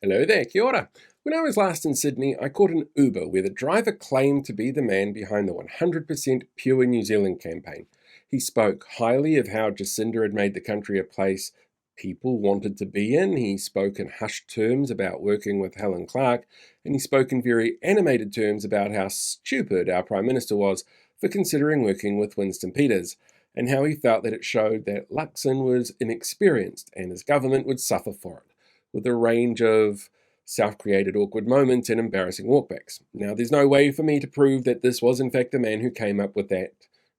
Hello there, kia ora. When I was last in Sydney, I caught an Uber where the driver claimed to be the man behind the 100% Pure New Zealand campaign. He spoke highly of how Jacinda had made the country a place people wanted to be in. He spoke in hushed terms about working with Helen Clark, and he spoke in very animated terms about how stupid our Prime Minister was for considering working with Winston Peters, and how he felt that it showed that Luxon was inexperienced and his government would suffer for it, with a range of self-created awkward moments and embarrassing walkbacks. Now, there's no way for me to prove that this was in fact the man who came up with that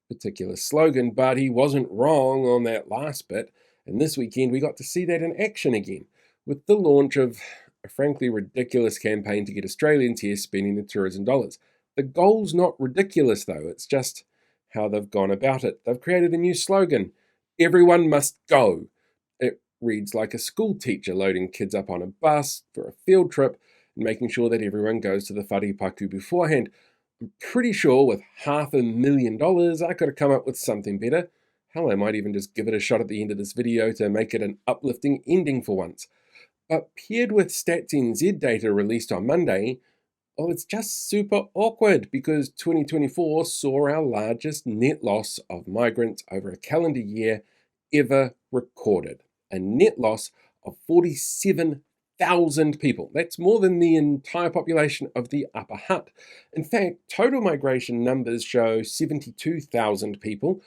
particular slogan, but he wasn't wrong on that last bit, and this weekend we got to see that in action again, with the launch of a frankly ridiculous campaign to get Australians here spending the tourism dollars. The goal's not ridiculous though, it's just how they've gone about it. They've created a new slogan: everyone must go. It reads like a school teacher loading kids up on a bus for a field trip and making sure that everyone goes to the wharepaku beforehand. I'm pretty sure with $500,000 I could have come up with something better. Hell, I might even just give it a shot at the end of this video to make it an uplifting ending for once. But paired with Stats NZ data released on Monday, well, it's just super awkward because 2024 saw our largest net loss of migrants over a calendar year ever recorded. A net loss of 47,000 people. That's more than the entire population of the Upper Hutt. In fact, total migration numbers show 72,000 people,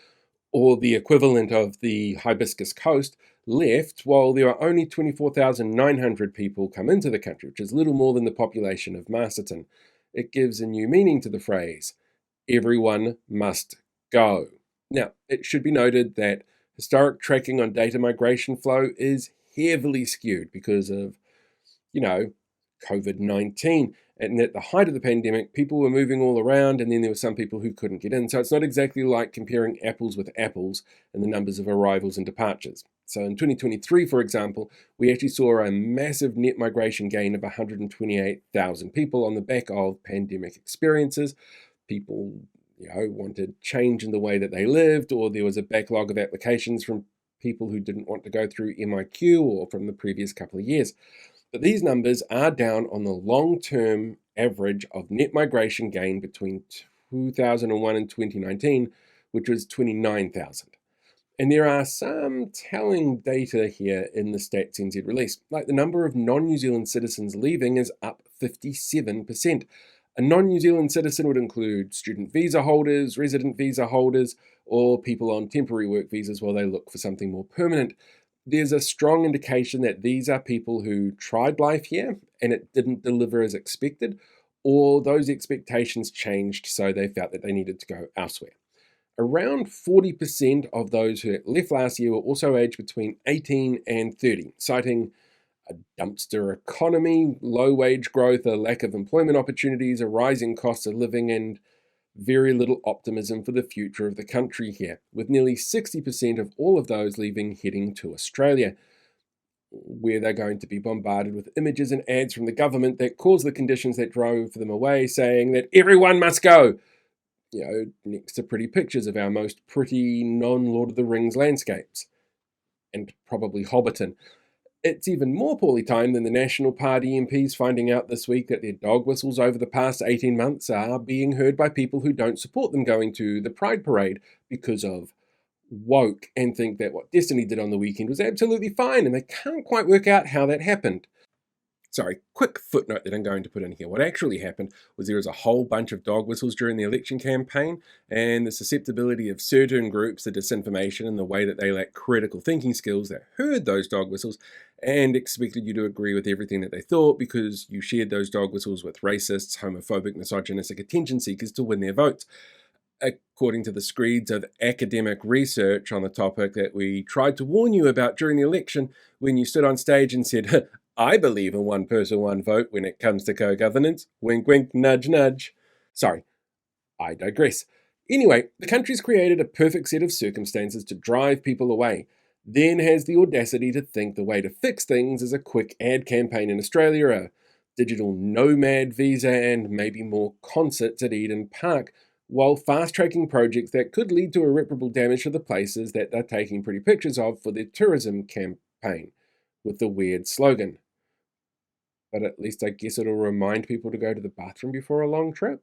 or the equivalent of the Hibiscus Coast, left, while there are only 24,900 people come into the country, which is little more than the population of Masterton. It gives a new meaning to the phrase, everyone must go. Now, it should be noted that historic tracking on data migration flow is heavily skewed because of, COVID-19. And at the height of the pandemic, people were moving all around, and then there were some people who couldn't get in. So it's not exactly like comparing apples with apples in the numbers of arrivals and departures. So in 2023, for example, we actually saw a massive net migration gain of 128,000 people on the back of pandemic experiences. People, wanted change in the way that they lived, or there was a backlog of applications from people who didn't want to go through MIQ or from the previous couple of years. But these numbers are down on the long-term average of net migration gain between 2001 and 2019, which was 29,000. And there are some telling data here in the Stats NZ release, like the number of non-New Zealand citizens leaving is up 57%. A non-New Zealand citizen would include student visa holders, resident visa holders, or people on temporary work visas while they look for something more permanent. There's a strong indication that these are people who tried life here and it didn't deliver as expected, or those expectations changed so they felt that they needed to go elsewhere. Around 40% of those who left last year were also aged between 18 and 30, citing a dumpster economy, low wage growth, a lack of employment opportunities, a rising cost of living, and very little optimism for the future of the country here, with nearly 60% of all of those leaving heading to Australia, where they're going to be bombarded with images and ads from the government that cause the conditions that drove them away, saying that everyone must go, next to pretty pictures of our most pretty non-Lord of the Rings landscapes, and probably Hobbiton. It's even more poorly timed than the National Party MPs finding out this week that their dog whistles over the past 18 months are being heard by people who don't support them going to the Pride Parade because of woke, and think that what Destiny did on the weekend was absolutely fine, and they can't quite work out how that happened. Sorry, quick footnote that I'm going to put in here. What actually happened was there was a whole bunch of dog whistles during the election campaign, and the susceptibility of certain groups to disinformation and the way that they lack critical thinking skills that heard those dog whistles and expected you to agree with everything that they thought because you shared those dog whistles with racists, homophobic, misogynistic attention seekers to win their votes. According to the screeds of academic research on the topic that we tried to warn you about during the election when you stood on stage and said, I believe in one person, one vote when it comes to co-governance. Wink, wink, nudge, nudge. Sorry, I digress. Anyway, the country's created a perfect set of circumstances to drive people away, then has the audacity to think the way to fix things is a quick ad campaign in Australia, a digital nomad visa, and maybe more concerts at Eden Park, while fast-tracking projects that could lead to irreparable damage to the places that they're taking pretty pictures of for their tourism campaign, with the weird slogan, but at least I guess it'll remind people to go to the bathroom before a long trip.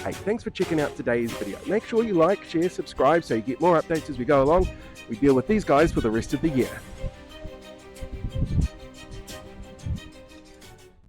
Hey, thanks for checking out today's video. Make sure you like, share, subscribe so you get more updates as we go along. We deal with these guys for the rest of the year.